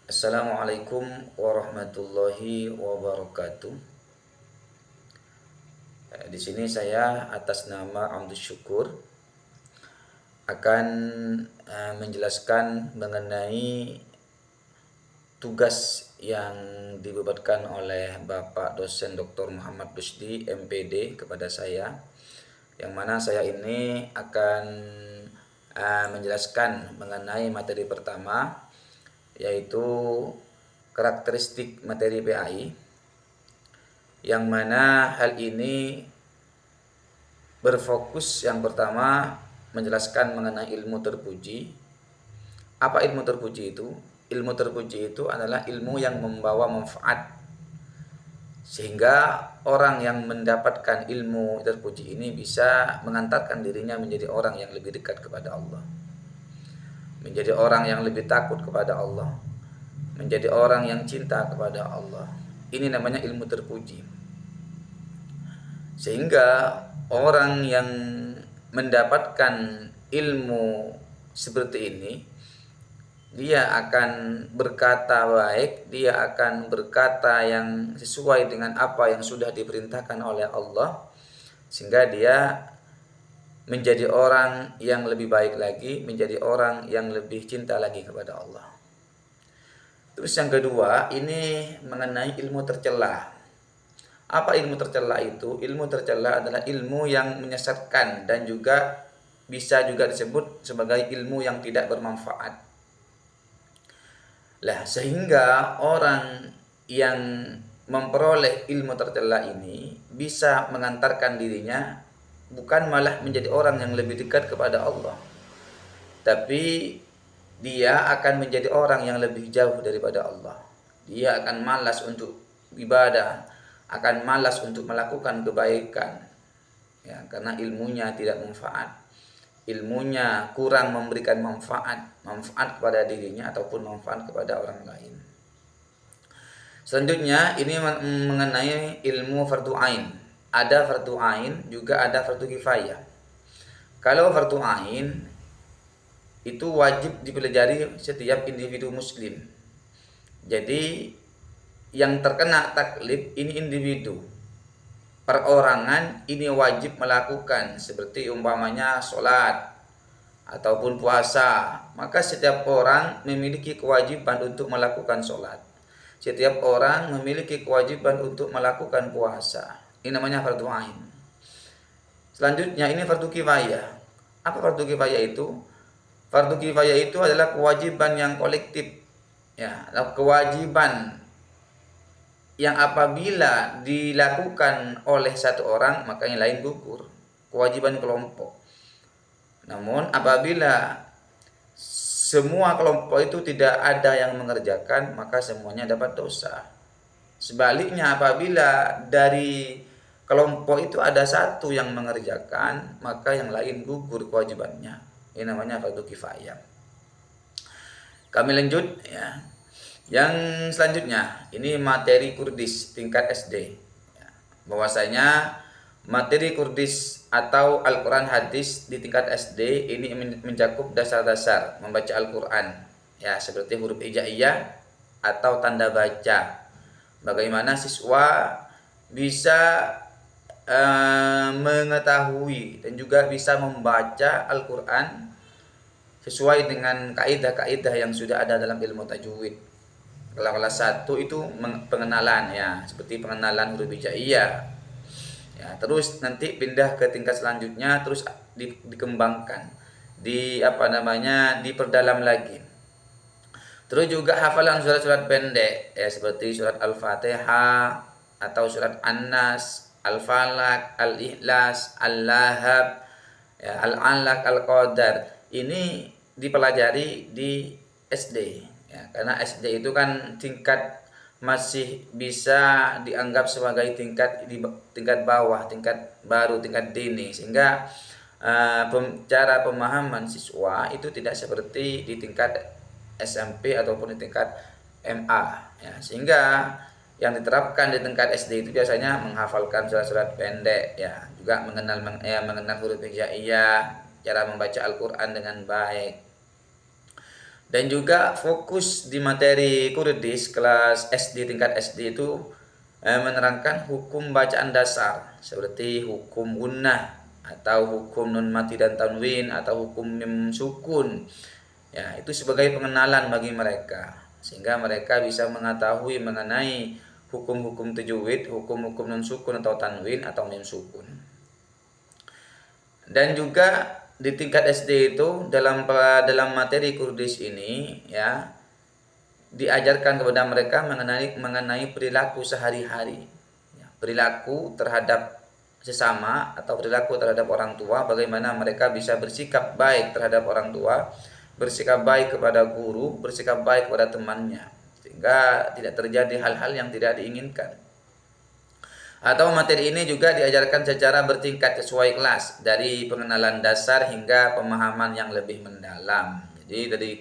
Assalamualaikum warahmatullahi wabarakatuh. Di sini saya atas nama Abdus Syukur akan menjelaskan mengenai tugas yang dibebankan oleh Bapak dosen Dr. Muhammad Rusdi MPD kepada saya, yang mana saya ini akan menjelaskan mengenai materi pertama, yaitu karakteristik materi PAI, yang mana hal ini berfokus yang pertama menjelaskan mengenai ilmu terpuji. Apa ilmu terpuji itu? Ilmu terpuji itu adalah ilmu yang membawa manfaat, sehingga orang yang mendapatkan ilmu terpuji ini bisa mengantarkan dirinya menjadi orang yang lebih dekat kepada Allah, menjadi orang yang lebih takut kepada Allah, menjadi orang yang cinta kepada Allah. Ini namanya ilmu terpuji. Sehingga orang yang mendapatkan ilmu seperti ini, dia akan berkata baik, dia akan berkata yang sesuai dengan apa yang sudah diperintahkan oleh Allah, sehingga dia menjadi orang yang lebih baik lagi, menjadi orang yang lebih cinta lagi kepada Allah. Terus yang kedua, ini mengenai ilmu tercela. Apa ilmu tercela itu? Ilmu tercela adalah ilmu yang menyesatkan dan juga bisa juga disebut sebagai ilmu yang tidak bermanfaat. Lah, sehingga orang yang memperoleh ilmu tercela ini bisa mengantarkan dirinya bukan malah menjadi orang yang lebih dekat kepada Allah, tapi dia akan menjadi orang yang lebih jauh daripada Allah. Dia akan malas untuk ibadah, akan malas untuk melakukan kebaikan, ya, karena ilmunya tidak manfaat, ilmunya kurang memberikan manfaat kepada dirinya ataupun manfaat kepada orang lain. Selanjutnya ini mengenai ilmu fardu ain. Ada fardu ain, juga ada fardu kifayah. Kalau fardu ain itu wajib dipelajari setiap individu muslim. Jadi yang terkena taklif ini individu, perorangan ini wajib melakukan, seperti umpamanya sholat ataupun puasa. Maka setiap orang memiliki kewajiban untuk melakukan sholat, setiap orang memiliki kewajiban untuk melakukan puasa. Ini namanya fardu ain. Selanjutnya ini fardu kifayah. Apa fardu kifayah itu? Fardu kifayah itu adalah kewajiban yang kolektif, ya, kewajiban yang apabila dilakukan oleh satu orang maka yang lain gugur, kewajiban kelompok. Namun apabila semua kelompok itu tidak ada yang mengerjakan, maka semuanya dapat dosa. Sebaliknya, apabila dari kelompok itu ada satu yang mengerjakan, maka yang lain gugur kewajibannya. Ini namanya fardu kifayah. Kami lanjut, ya. Yang selanjutnya, ini materi Kurdis tingkat SD. Bahwasanya materi Kurdis atau Al-Quran hadis di tingkat SD ini mencakup dasar-dasar membaca Al-Quran, ya, seperti huruf hijaiyah atau tanda baca. Bagaimana siswa bisa mengetahui dan juga bisa membaca Al-Quran sesuai dengan kaidah-kaidah yang sudah ada dalam ilmu tajwid. Kelas 1 itu pengenalan, ya, seperti pengenalan huruf hijaiyah. Ya, terus nanti pindah ke tingkat selanjutnya, terus dikembangkan, diperdalam lagi. Terus juga hafalan surat-surat pendek, ya, seperti surat Al-Fatihah atau surat An-Nas, Al-Falaq, Al-Ikhlas, Al-Lahab, ya, Al-Alaq, Al-Qadar. Ini dipelajari di SD, ya, karena SD itu kan tingkat masih bisa dianggap sebagai tingkat bawah, tingkat baru, tingkat dini, sehingga cara pemahaman siswa itu tidak seperti di tingkat SMP ataupun di tingkat MA, ya, sehingga yang diterapkan di tingkat SD itu biasanya menghafalkan surat-surat pendek, ya, juga mengenal huruf hijaiyah, cara membaca Al-Quran dengan baik. Dan juga fokus di materi Kurdis kelas SD, tingkat SD itu menerangkan hukum bacaan dasar seperti hukum gunnah atau hukum nun mati dan tanwin atau hukum mim sukun. Ya, itu sebagai pengenalan bagi mereka sehingga mereka bisa mengetahui mengenai hukum-hukum tajwid, hukum-hukum nun sukun atau tanwin atau mim sukun. Dan juga di tingkat SD itu dalam materi Kurdis ini ya diajarkan kepada mereka mengenai perilaku sehari-hari, ya, perilaku terhadap sesama atau perilaku terhadap orang tua, bagaimana mereka bisa bersikap baik terhadap orang tua, bersikap baik kepada guru, bersikap baik kepada temannya, sehingga tidak terjadi hal-hal yang tidak diinginkan. Atau materi ini juga diajarkan secara bertingkat sesuai kelas, dari pengenalan dasar hingga pemahaman yang lebih mendalam. Jadi dari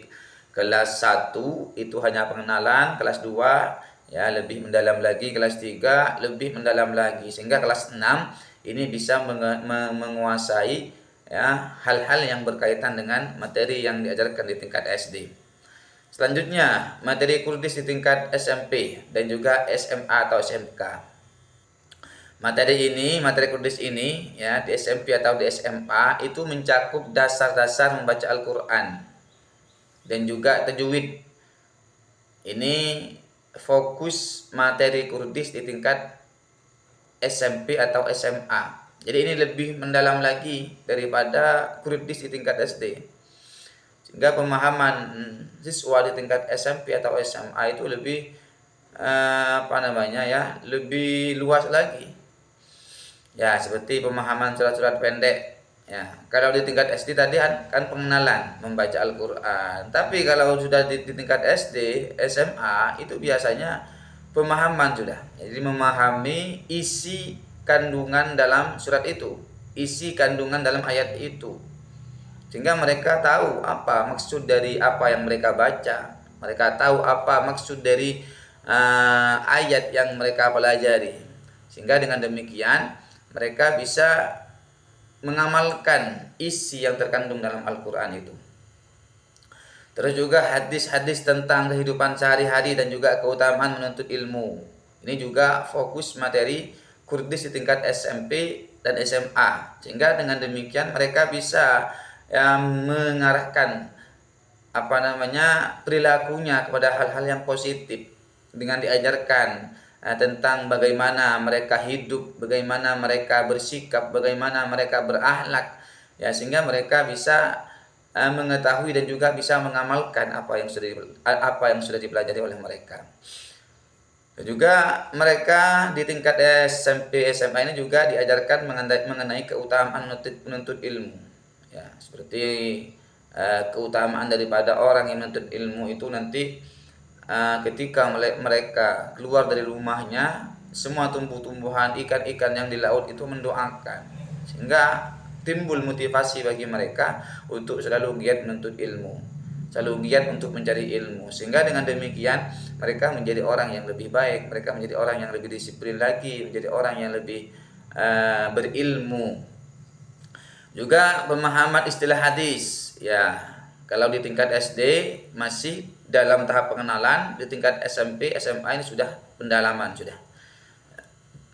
kelas 1 itu hanya pengenalan, kelas 2 ya lebih mendalam lagi, kelas 3 lebih mendalam lagi, sehingga kelas 6 ini bisa menguasai ya hal-hal yang berkaitan dengan materi yang diajarkan di tingkat SD. Selanjutnya, materi Kurdis di tingkat SMP dan juga SMA atau SMK. Materi Kurdis ini ya di SMP atau di SMA itu mencakup dasar-dasar membaca Al-Qur'an dan juga tajwid. Ini fokus materi Kurdis di tingkat SMP atau SMA. Jadi ini lebih mendalam lagi daripada Kurdis di tingkat SD. Sehingga pemahaman siswa di tingkat SMP atau SMA itu lebih lebih luas lagi. Ya, seperti pemahaman surat-surat pendek. Ya, kalau di tingkat SD tadi kan pengenalan membaca Al-Qur'an. Tapi kalau sudah di tingkat SD, SMA itu biasanya pemahaman sudah. Jadi memahami isi kandungan dalam surat itu, isi kandungan dalam ayat itu. Sehingga mereka tahu apa maksud dari apa yang mereka baca. Mereka tahu apa maksud dari ayat yang mereka pelajari. Sehingga dengan demikian mereka bisa mengamalkan isi yang terkandung dalam Al-Quran itu. Terus juga hadis-hadis tentang kehidupan sehari-hari dan juga keutamaan menuntut ilmu. Ini juga fokus materi Kurdis di tingkat SMP dan SMA. Sehingga dengan demikian mereka bisa mengarahkan perilakunya kepada hal-hal yang positif dengan diajarkan tentang bagaimana mereka hidup, bagaimana mereka bersikap, bagaimana mereka berakhlak, ya sehingga mereka bisa mengetahui dan juga bisa mengamalkan apa yang sudah dipelajari oleh mereka. Dan juga mereka di tingkat SMP SMA ini juga diajarkan mengenai keutamaan menuntut ilmu, ya seperti keutamaan daripada orang yang menuntut ilmu itu nanti ketika mereka keluar dari rumahnya, semua tumbuh-tumbuhan, ikan-ikan yang di laut itu mendoakan, sehingga timbul motivasi bagi mereka untuk selalu giat menuntut ilmu, selalu giat untuk mencari ilmu, sehingga dengan demikian mereka menjadi orang yang lebih baik, mereka menjadi orang yang lebih disiplin lagi, menjadi orang yang lebih berilmu. Juga pemahaman istilah hadis, ya kalau di tingkat SD masih dalam tahap pengenalan, di tingkat SMP, SMA ini sudah pendalaman sudah.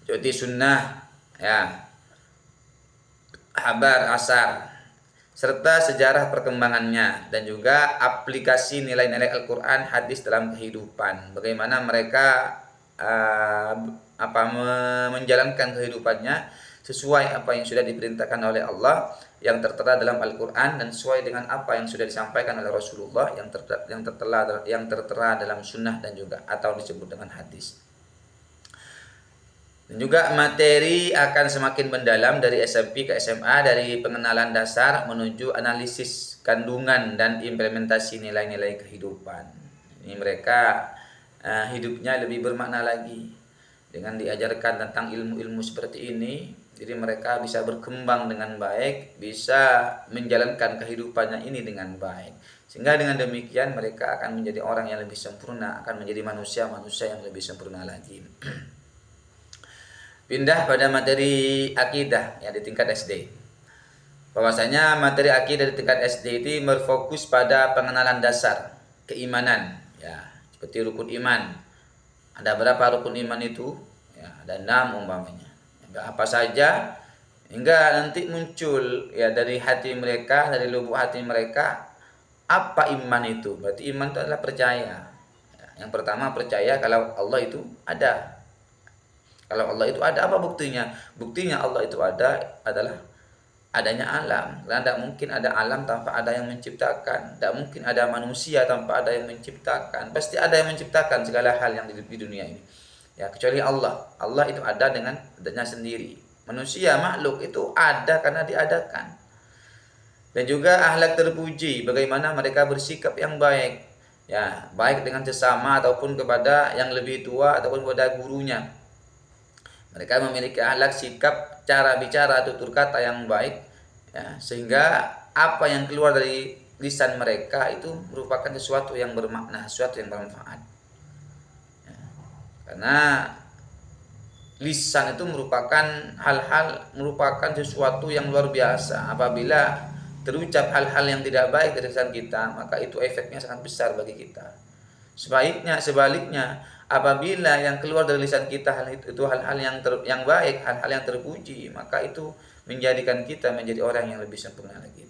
Jadi sunnah, ya, habar asar, serta sejarah perkembangannya dan juga aplikasi nilai-nilai Al-Quran, hadis dalam kehidupan. Bagaimana mereka menjalankan kehidupannya sesuai apa yang sudah diperintahkan oleh Allah, yang tertera dalam Al-Quran, dan sesuai dengan apa yang sudah disampaikan oleh Rasulullah yang tertera dalam sunnah dan juga atau disebut dengan hadis. Dan juga materi akan semakin mendalam dari SMP ke SMA, dari pengenalan dasar menuju analisis kandungan dan implementasi nilai-nilai kehidupan. Ini mereka hidupnya lebih bermakna lagi dengan diajarkan tentang ilmu-ilmu seperti ini. Jadi mereka bisa berkembang dengan baik, bisa menjalankan kehidupannya ini dengan baik. Sehingga dengan demikian mereka akan menjadi orang yang lebih sempurna, akan menjadi manusia-manusia yang lebih sempurna lagi. Pindah pada materi akidah ya di tingkat SD. Bahwasanya materi akidah di tingkat SD itu berfokus pada pengenalan dasar keimanan, ya, seperti rukun iman. Ada berapa rukun iman itu? Ya, ada 6 umpamanya. Apa saja hingga nanti muncul ya dari hati mereka, dari lubuk hati mereka, apa iman itu? Berarti iman itu adalah percaya. Ya, yang pertama percaya kalau Allah itu ada. Kalau Allah itu ada, apa buktinya? Buktinya Allah itu ada adalah adanya alam. Karena tidak mungkin ada alam tanpa ada yang menciptakan. Tidak mungkin ada manusia tanpa ada yang menciptakan. Pasti ada yang menciptakan segala hal yang di dunia ini. Ya, kecuali Allah. Allah itu ada dengan adanya sendiri. Manusia, makhluk itu ada karena diadakan. Dan juga akhlak terpuji, bagaimana mereka bersikap yang baik. Ya, baik dengan sesama ataupun kepada yang lebih tua ataupun kepada gurunya. Mereka memiliki akhlak, sikap, cara bicara, tutur kata yang baik, ya, sehingga apa yang keluar dari lisan mereka itu merupakan sesuatu yang bermakna, sesuatu yang bermanfaat. Ya, karena lisan itu merupakan merupakan sesuatu yang luar biasa. Apabila terucap hal-hal yang tidak baik dari lisan kita, maka itu efeknya sangat besar bagi kita. Sebaliknya, apabila yang keluar dari lisan kita itu hal-hal yang baik, hal-hal yang terpuji, maka itu menjadikan kita menjadi orang yang lebih sempurna lagi.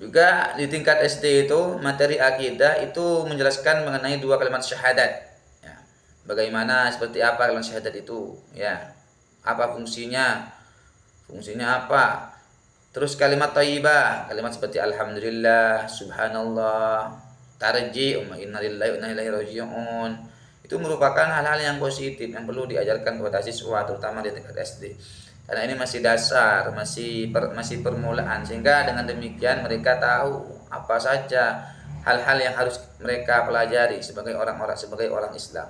Juga di tingkat SD itu materi akidah itu menjelaskan mengenai 2 kalimat syahadat. Ya, bagaimana, seperti apa kalimat syahadat itu? Ya, apa fungsinya? Fungsinya apa? Terus kalimat thayyibah, kalimat seperti alhamdulillah, subhanallah, tarji, inna lillahi wa inna ilaihi raji'un. Itu merupakan hal-hal yang positif yang perlu diajarkan kepada siswa, terutama di tingkat SD. Karena ini masih dasar, masih permulaan, sehingga dengan demikian mereka tahu apa saja hal-hal yang harus mereka pelajari sebagai orang Islam.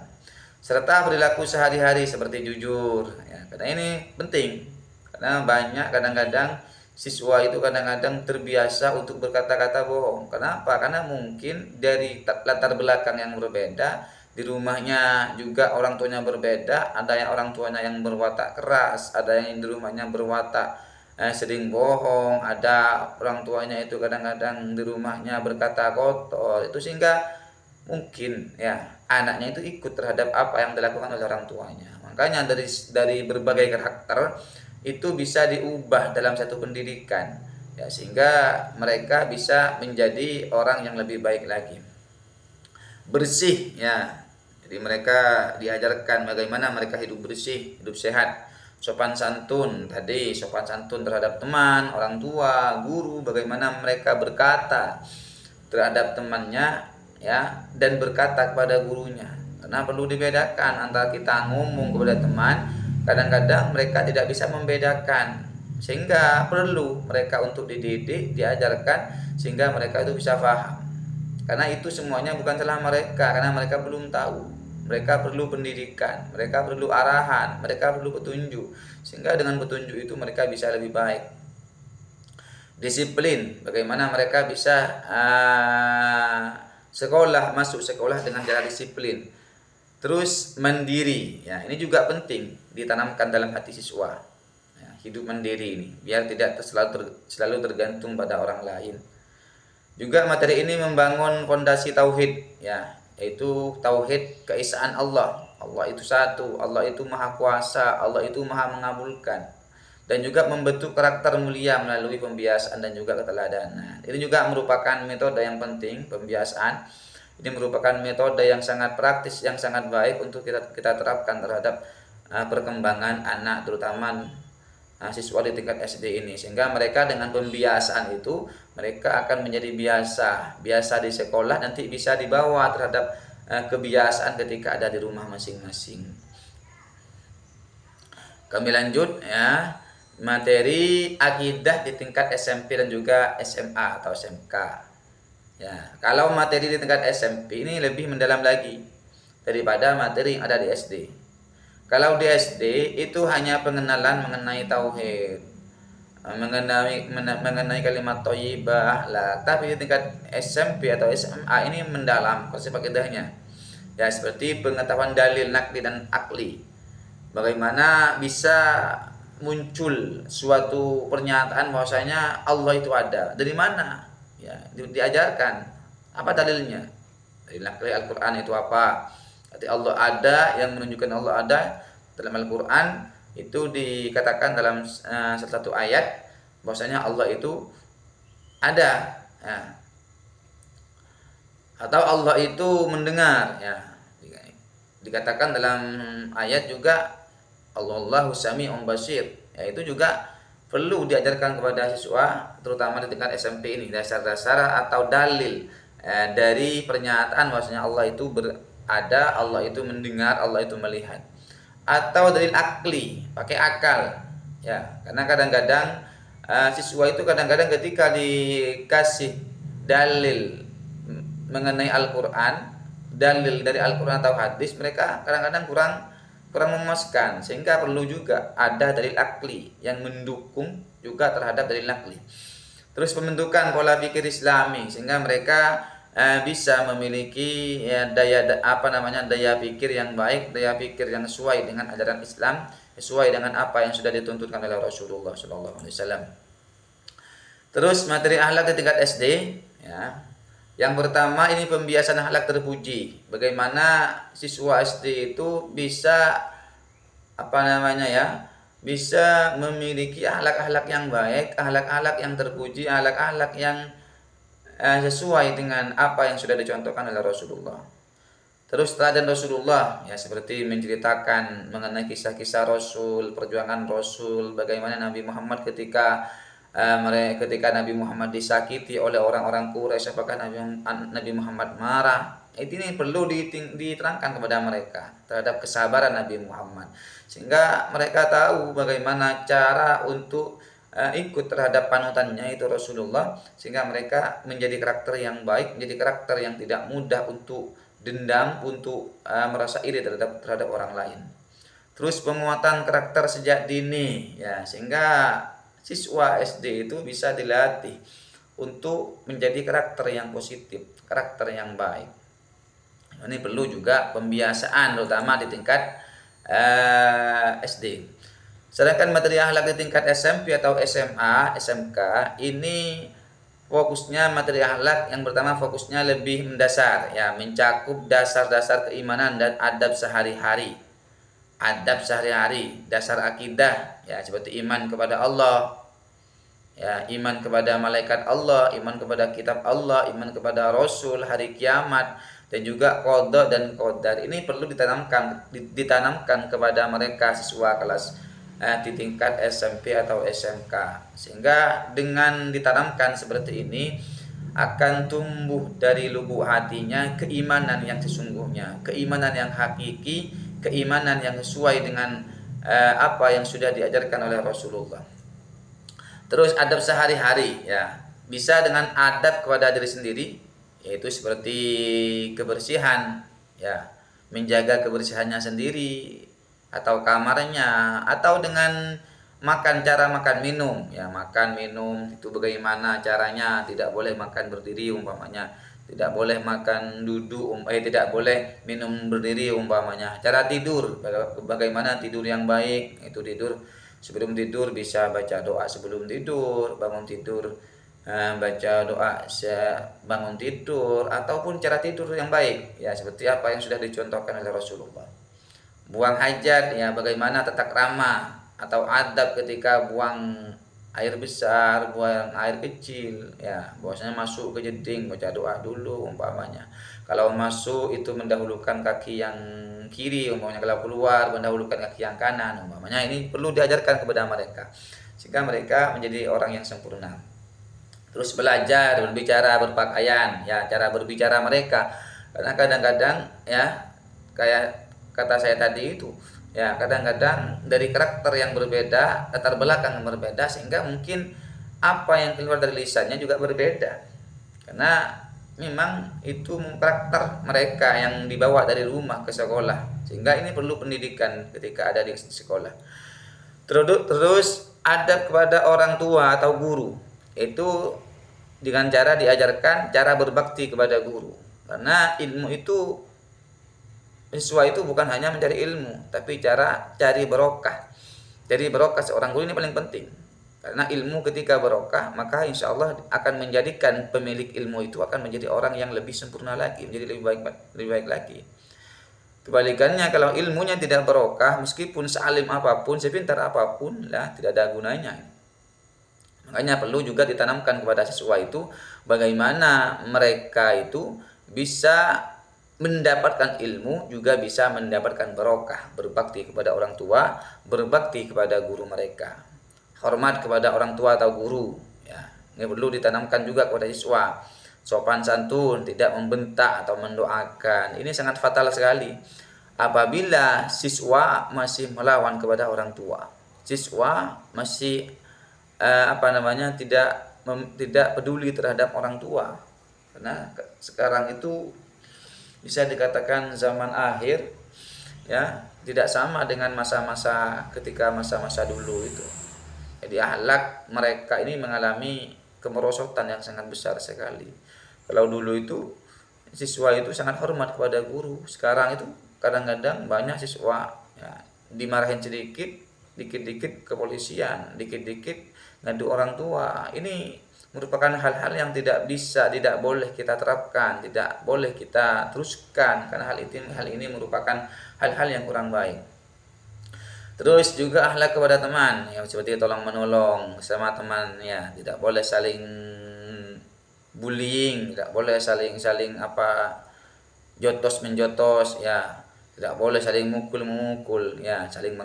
Serta perilaku sehari-hari seperti jujur, ya, karena ini penting. Karena banyak kadang-kadang siswa itu kadang-kadang terbiasa untuk berkata-kata bohong. Kenapa? Karena mungkin dari latar belakang yang berbeda, di rumahnya juga orang tuanya berbeda, ada yang orang tuanya yang berwatak keras, ada yang di rumahnya berwatak sering bohong, ada orang tuanya itu kadang-kadang di rumahnya berkata kotor. Itu sehingga mungkin ya anaknya itu ikut terhadap apa yang dilakukan oleh orang tuanya. Makanya dari berbagai karakter itu bisa diubah dalam satu pendidikan, ya, sehingga mereka bisa menjadi orang yang lebih baik lagi. Bersih, ya, jadi mereka diajarkan bagaimana mereka hidup bersih, hidup sehat. Sopan santun tadi, sopan santun terhadap teman, orang tua, guru, bagaimana mereka berkata terhadap temannya, ya, dan berkata kepada gurunya. Karena perlu dibedakan antara kita ngomong kepada teman, kadang-kadang mereka tidak bisa membedakan, sehingga perlu mereka untuk dididik, diajarkan, sehingga mereka itu bisa paham. Karena itu semuanya bukan salah mereka, karena mereka belum tahu. Mereka perlu pendidikan, mereka perlu arahan, mereka perlu petunjuk, sehingga dengan petunjuk itu mereka bisa lebih baik. Disiplin, bagaimana mereka bisa masuk sekolah dengan cara disiplin. Terus mandiri, ya, ini juga penting ditanamkan dalam hati siswa. Ya, hidup mandiri ini, biar tidak selalu tergantung pada orang lain. Juga materi ini membangun fondasi tauhid, ya, yaitu tauhid keesaan Allah. Allah itu satu, Allah itu maha kuasa, Allah itu maha mengabulkan. Dan juga membentuk karakter mulia melalui pembiasaan dan juga keteladanan. Ini juga merupakan metode yang penting, pembiasaan. Ini merupakan metode yang sangat praktis, yang sangat baik untuk kita terapkan terhadap perkembangan anak, terutama siswa di tingkat SD ini, sehingga mereka dengan pembiasaan itu mereka akan menjadi biasa di sekolah, nanti bisa dibawa terhadap kebiasaan ketika ada di rumah masing-masing. Kami lanjut, ya, materi akidah di tingkat SMP dan juga SMA atau SMK. Ya, kalau materi di tingkat SMP ini lebih mendalam lagi daripada materi yang ada di SD. Kalau di SD itu hanya pengenalan mengenai tauhid, mengenai kalimat thayyibah lah. Tapi di tingkat SMP atau SMA ini mendalam konsep akidahnya. Ya, seperti pengetahuan dalil nakli dan akli. Bagaimana bisa muncul suatu pernyataan bahwasanya Allah itu ada? Dari mana? Ya, diajarkan Apa dalilnya? Dalil akli Al-Qur'an itu apa? Arti Allah ada, yang menunjukkan Allah ada dalam Al-Qur'an itu dikatakan dalam salah satu ayat bahwasanya Allah itu ada. Ya. Atau Allah itu mendengar, ya. Dikatakan dalam ayat juga Allahu Sami'un Basir. Ya, itu juga perlu diajarkan kepada siswa terutama di tingkat SMP ini, dasar-dasar atau dalil dari pernyataan bahwasanya Allah itu berada, Allah itu mendengar, Allah itu melihat. Atau dalil akli, pakai akal. Ya, karena kadang-kadang siswa itu kadang-kadang ketika dikasih dalil mengenai Al-Qur'an, dalil dari Al-Qur'an atau hadis, mereka kadang-kadang kurang memuaskan, sehingga perlu juga ada dalil akli yang mendukung juga terhadap dalil akli. Terus pembentukan pola pikir Islami sehingga mereka bisa memiliki daya pikir yang baik, daya pikir yang sesuai dengan ajaran Islam, sesuai dengan apa yang sudah dituntutkan oleh Rasulullah SAW. Terus materi akhlak di tingkat SD, ya. Yang pertama ini pembiasaan akhlak terpuji. Bagaimana siswa SD itu bisa bisa memiliki akhlak-akhlak yang baik, akhlak-akhlak yang terpuji, akhlak-akhlak yang sesuai dengan apa yang sudah dicontohkan oleh Rasulullah. Terus teladan Rasulullah, ya, seperti menceritakan mengenai kisah-kisah Rasul, perjuangan Rasul, bagaimana Nabi Muhammad ketika Nabi Muhammad disakiti oleh orang-orang Quraisy, apakah Nabi Muhammad marah. Ini perlu diterangkan kepada mereka terhadap kesabaran Nabi Muhammad, sehingga mereka tahu bagaimana cara untuk ikut terhadap panutannya itu Rasulullah, sehingga mereka menjadi karakter yang baik, menjadi karakter yang tidak mudah untuk dendam, untuk merasa iri terhadap orang lain. Terus penguatan karakter sejak dini, ya, sehingga siswa SD itu bisa dilatih untuk menjadi karakter yang positif, karakter yang baik. Ini perlu juga pembiasaan terutama di tingkat SD. Sedangkan materi akhlak di tingkat SMP atau SMA, SMK ini fokusnya materi akhlak yang pertama fokusnya lebih mendasar, ya, mencakup dasar-dasar keimanan dan adab sehari-hari. Adab sehari-hari, dasar akidah, ya, seperti iman kepada Allah, ya, iman kepada malaikat Allah, iman kepada kitab Allah, iman kepada Rasul, hari kiamat, dan juga qada dan qadar. Ini perlu ditanamkan kepada mereka siswa kelas di tingkat SMP atau SMK, sehingga dengan ditanamkan seperti ini akan tumbuh dari lubuk hatinya keimanan yang sesungguhnya, keimanan yang hakiki, keimanan yang sesuai dengan apa yang sudah diajarkan oleh Rasulullah. Terus adab sehari-hari, ya, bisa dengan adab kepada diri sendiri, yaitu seperti kebersihan, ya, menjaga kebersihannya sendiri atau kamarnya, atau dengan cara makan minum, ya, makan minum itu bagaimana caranya, tidak boleh makan berdiri umpamanya, tidak boleh makan duduk, tidak boleh minum berdiri umpamanya. Cara tidur, bagaimana tidur yang baik, itu tidur sebelum tidur bisa baca doa sebelum tidur, bangun tidur baca doa bangun tidur, ataupun cara tidur yang baik, ya, seperti apa yang sudah dicontohkan oleh Rasulullah. Buang hajat, ya, bagaimana tata krama atau adab ketika buang air besar, buang air kecil, ya, bahwasanya masuk ke jeding baca doa dulu umpamanya. Kalau masuk itu mendahulukan kaki yang kiri umpamanya, kalau keluar mendahulukan kaki yang kanan umpamanya. Ini perlu diajarkan kepada mereka sehingga mereka menjadi orang yang sempurna. Terus belajar berbicara, berpakaian, ya, cara berbicara mereka, karena kadang-kadang, ya, kayak kata saya tadi itu, ya, kadang-kadang dari karakter yang berbeda, latar belakang yang berbeda, sehingga mungkin apa yang keluar dari lisannya juga berbeda, karena memang itu karakter mereka yang dibawa dari rumah ke sekolah, sehingga ini perlu pendidikan ketika ada di sekolah. Terus adab kepada orang tua atau guru, itu dengan cara diajarkan cara berbakti kepada guru, karena ilmu itu, siswa itu bukan hanya mencari ilmu, tapi cara cari barokah. Jadi barokah seorang guru ini paling penting. Karena ilmu ketika barokah, maka insya Allah akan menjadikan pemilik ilmu itu akan menjadi orang yang lebih sempurna lagi, menjadi lebih baik lagi. Kebalikannya, kalau ilmunya tidak barokah, meskipun sealim apapun, sepintar apapun, lah tidak ada gunanya. Makanya perlu juga ditanamkan kepada siswa itu bagaimana mereka itu bisa mendapatkan ilmu, juga bisa mendapatkan barokah, berbakti kepada orang tua, berbakti kepada guru mereka, hormat kepada orang tua atau guru. Ya, ini perlu ditanamkan juga kepada siswa. Sopan santun, tidak membentak atau mendoakan. Ini sangat fatal sekali apabila siswa masih melawan kepada orang tua. Siswa masih tidak peduli terhadap orang tua. Karena sekarang itu bisa dikatakan zaman akhir, ya, tidak sama dengan masa-masa ketika masa-masa dulu itu. Jadi akhlak mereka ini mengalami kemerosotan yang sangat besar sekali. Kalau dulu itu siswa itu sangat hormat kepada guru. Sekarang itu kadang-kadang banyak siswa, ya, dimarahin sedikit, dikit-dikit kepolisian, dikit-dikit ngadu orang tua. Ini merupakan hal-hal yang tidak boleh kita terapkan, tidak boleh kita teruskan, karena hal ini merupakan hal-hal yang kurang baik. Terus juga akhlak kepada teman, ya, seperti tolong menolong sama teman, ya, tidak boleh saling bullying, tidak boleh saling jotos menjotos, ya, tidak boleh saling mukul, ya, saling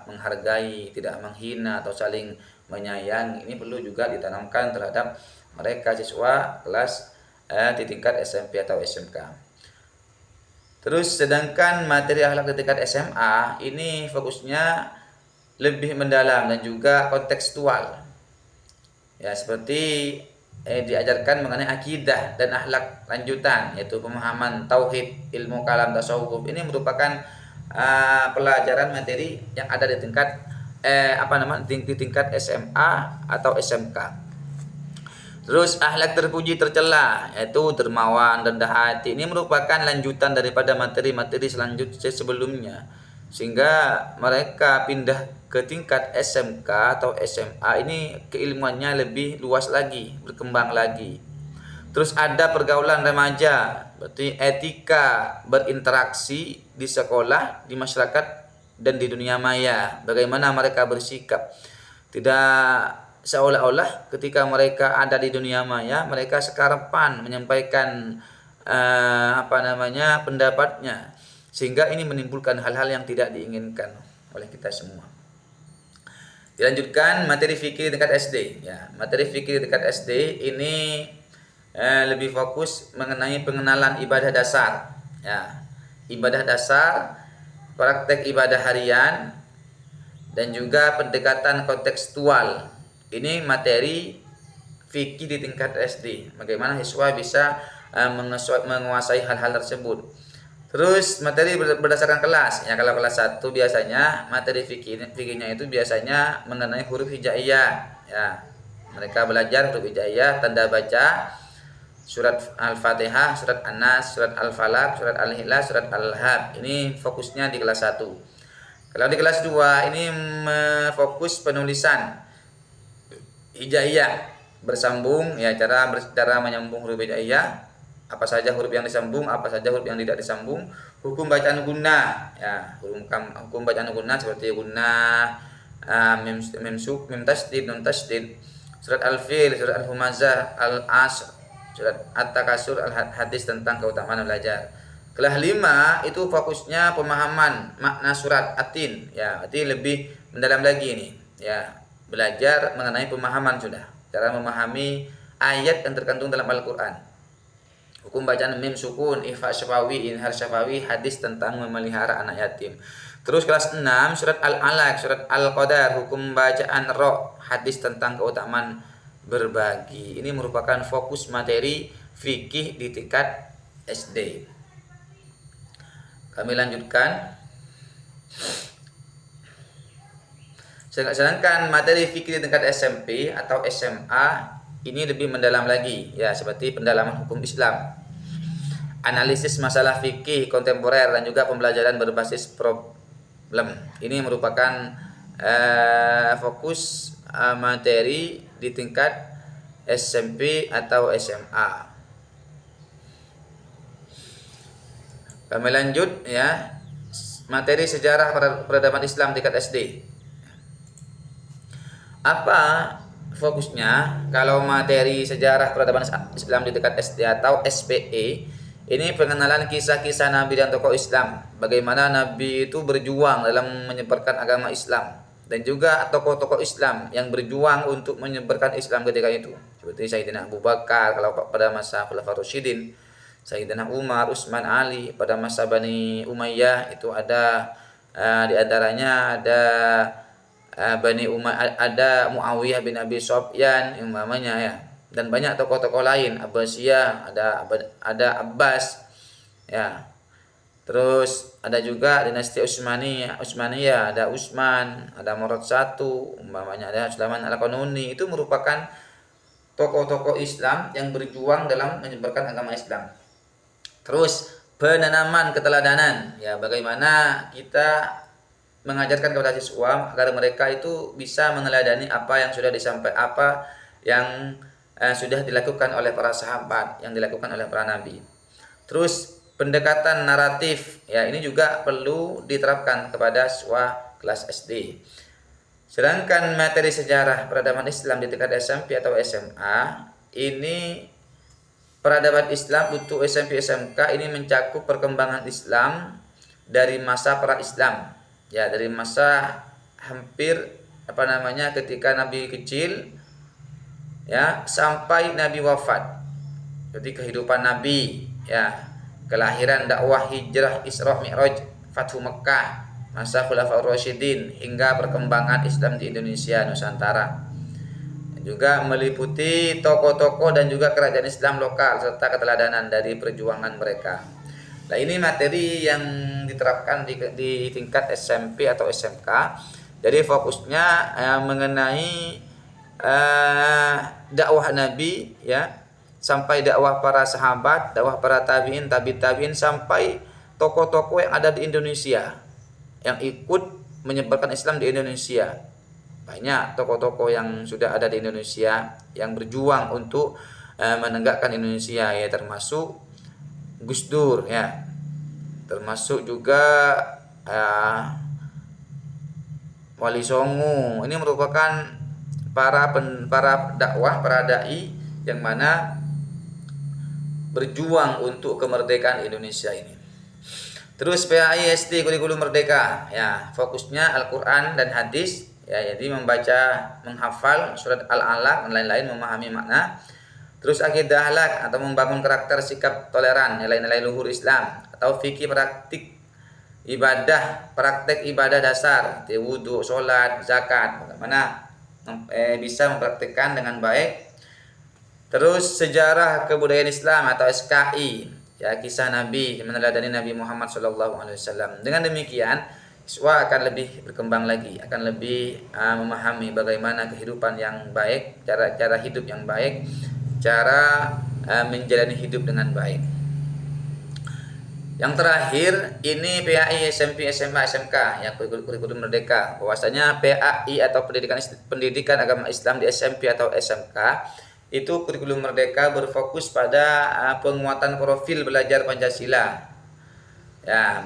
menghargai, tidak menghina atau saling menyayangi. Ini perlu juga ditanamkan terhadap mereka siswa kelas di tingkat SMP atau SMK. Terus sedangkan materi akhlak di tingkat SMA ini fokusnya lebih mendalam dan juga kontekstual. Ya, seperti diajarkan mengenai akidah dan akhlak lanjutan, yaitu pemahaman tauhid, ilmu kalam, tasawuf. Ini merupakan pelajaran materi yang ada di tingkat di tingkat SMA atau SMK. Terus akhlak terpuji tercela, yaitu dermawan, rendah hati. Ini merupakan lanjutan daripada materi-materi selanjutnya sebelumnya, sehingga mereka pindah ke tingkat SMK atau SMA ini keilmuannya lebih luas lagi, berkembang lagi. Terus ada pergaulan remaja, berarti etika berinteraksi di sekolah, di masyarakat, dan di dunia maya. Bagaimana mereka bersikap. Tidak seolah-olah ketika mereka ada di dunia maya, mereka sekarapan menyampaikan pendapatnya, sehingga ini menimbulkan hal-hal yang tidak diinginkan oleh kita semua. Dilanjutkan materi fikih di tingkat SD. Ya, materi fikih di tingkat SD ini lebih fokus mengenai pengenalan ibadah dasar. Ya, ibadah dasar, praktek ibadah harian, dan juga pendekatan kontekstual. Ini materi fikih di tingkat SD. Bagaimana siswa bisa menguasai hal-hal tersebut. Terus materi berdasarkan kelas. Ya, kalau kelas 1 biasanya materi fikihnya itu biasanya mengenai huruf hijaiyah. Ya, mereka belajar huruf hijaiyah, tanda baca, surat Al-Fatihah, surat An-Nas, surat Al-Falaq, surat Al-Ikhlas, surat Al-Hab. Ini fokusnya di kelas 1. Kalau di kelas 2 ini fokus penulisan hijaiyah bersambung, ya, cara menyambung huruf hijaiyah. Apa saja huruf yang disambung, apa saja huruf yang tidak disambung, hukum bacaan guna, ya, hukum bacaan guna seperti guna, mim tasdid, nun tasdid, surat Al-Fil, surat Al-Humazah, Al-Asr, surat At-Takasur, Al-Hadis tentang keutamaan belajar. Kelas 5 itu fokusnya pemahaman makna surat At-Tin, ya, berarti lebih mendalam lagi nih, ya, belajar mengenai pemahaman sudah, cara memahami ayat yang terkandung dalam Al-Qur'an. Hukum bacaan mim sukun, ifa syafawi, inhar syafawi, hadis tentang memelihara anak yatim. Terus kelas 6 surat Al-Alaq, surat Al-Qadar, hukum bacaan ro, hadis tentang keutamaan berbagi. Ini merupakan fokus materi fikih di tingkat SD. Kami lanjutkan. Sedangkan materi fikih di tingkat SMP atau SMA ini lebih mendalam lagi, ya, seperti pendalaman hukum Islam, analisis masalah fikih kontemporer, dan juga pembelajaran berbasis problem. Ini merupakan fokus materi di tingkat SMP atau SMA. Kami lanjut ya, materi sejarah peradaban Islam tingkat SD. Apa fokusnya? Kalau materi sejarah peradaban Islam di tingkat SD atau SPE, ini pengenalan kisah-kisah Nabi dan tokoh Islam. Bagaimana Nabi itu berjuang dalam menyebarkan agama Islam, dan juga tokoh-tokoh Islam yang berjuang untuk menyebarkan Islam ketika itu. Seperti Sayyidina Abu Bakar kalau pada masa Khulafaur Rasyidin, Sayyidina Umar, Utsman, Ali. Pada masa Bani Umayyah itu ada di antaranya ada Bani Umayyah, ada Muawiyah bin Abi Sufyan umpamanya ya, dan banyak tokoh-tokoh lain, Abbasiyah, ada Abbas ya. Terus ada juga dinasti Utsmaniyah, ada Utsman, ada Murad I, umpamanya ada Sulaiman Al-Qanuni. Itu merupakan tokoh-tokoh Islam yang berjuang dalam menyebarkan agama Islam. Terus penanaman keteladanan ya, bagaimana kita mengajarkan kepada siswa agar mereka itu bisa meneladani apa yang sudah disampaikan, apa yang sudah dilakukan oleh para sahabat, yang dilakukan oleh para nabi. Terus pendekatan naratif ya, ini juga perlu diterapkan kepada siswa kelas SD. Sedangkan materi sejarah peradaban Islam di tingkat SMP atau SMA, ini peradaban Islam untuk SMP SMK ini mencakup perkembangan Islam dari masa pra Islam ya, dari masa hampir ketika Nabi kecil ya sampai Nabi wafat. Jadi kehidupan Nabi ya, kelahiran, dakwah, hijrah, Isra Mi'raj, Fathu Mekah, masa Khulafaur Rasyidin, hingga perkembangan Islam di Indonesia Nusantara. Juga meliputi tokoh-tokoh dan juga kerajaan Islam lokal serta keteladanan dari perjuangan mereka. Nah, ini materi yang diterapkan di tingkat SMP atau SMK. Jadi fokusnya mengenai dakwah Nabi ya, sampai dakwah para sahabat, dakwah para tabi'in, tabi'in, sampai tokoh-tokoh yang ada di Indonesia yang ikut menyebarkan Islam di Indonesia. Banyak tokoh-tokoh yang sudah ada di Indonesia yang berjuang untuk menegakkan Indonesia ya, termasuk Gus Dur ya, termasuk juga Wali Songo. Ini merupakan para dakwah, para dai yang mana berjuang untuk kemerdekaan Indonesia ini. Terus PAI SD kurikulum merdeka ya, fokusnya Al-Qur'an dan hadis ya, jadi membaca, menghafal surat Al-Alaq dan lain-lain, memahami makna. Terus akidah akhlak atau membangun karakter, sikap toleran, nilai-nilai luhur Islam. Atau fikih praktek ibadah dasar, wudu, sholat, zakat, bagaimana bisa mempraktikkan dengan baik. Terus sejarah kebudayaan Islam atau SKI ya, kisah Nabi, meneladani Nabi Muhammad SAW. Dengan demikian siswa akan lebih berkembang lagi, akan lebih memahami bagaimana kehidupan yang baik, cara hidup yang baik, cara menjalani hidup dengan baik. Yang terakhir ini PAI SMP SMA SMK ya, kurikulum merdeka. Bahwasanya PAI atau pendidikan agama Islam di SMP atau SMK itu kurikulum merdeka berfokus pada penguatan profil belajar Pancasila ya,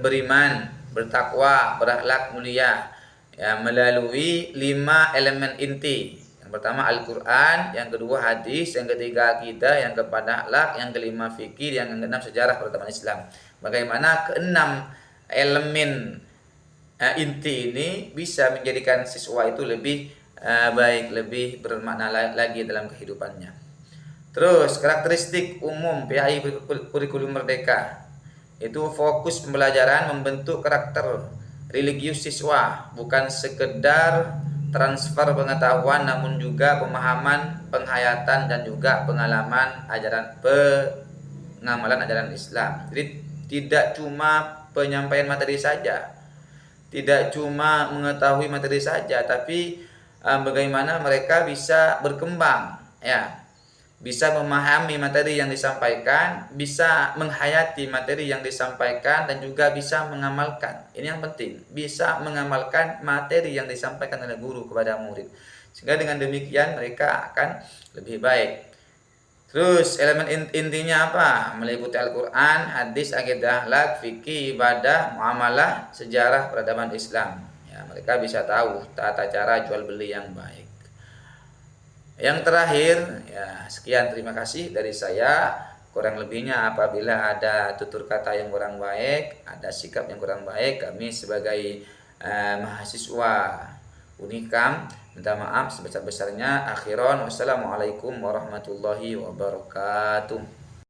beriman, bertakwa, berakhlak mulia ya, melalui 5 elemen inti. Yang pertama Al-Qur'an, yang kedua hadis, yang ketiga akidah, yang keempat akhlak, yang kelima fikih, yang keenam sejarah peradaban Islam. Bagaimana keenam elemen inti ini bisa menjadikan siswa itu lebih baik, lebih bermakna lagi dalam kehidupannya. Terus karakteristik umum PAI kurikulum merdeka itu fokus pembelajaran membentuk karakter religius siswa, bukan sekedar transfer pengetahuan namun juga pemahaman, penghayatan dan juga pengamalan ajaran Islam. Jadi tidak cuma penyampaian materi saja, tidak cuma mengetahui materi saja, tapi bagaimana mereka bisa berkembang ya, bisa memahami materi yang disampaikan, bisa menghayati materi yang disampaikan, dan juga bisa mengamalkan. Ini yang penting, bisa mengamalkan materi yang disampaikan oleh guru kepada murid. Sehingga dengan demikian mereka akan lebih baik. Terus elemen intinya apa? Meliputi Al-Quran, hadis, akidah, akhlak, fikih, ibadah, muamalah, sejarah, peradaban Islam. Ya, mereka bisa tahu tata cara jual beli yang baik. Yang terakhir, ya sekian, terima kasih dari saya. Kurang lebihnya apabila ada tutur kata yang kurang baik, ada sikap yang kurang baik, kami sebagai mahasiswa Unikam minta maaf sebesar-besarnya. Akhiran, wassalamualaikum warahmatullahi wabarakatuh.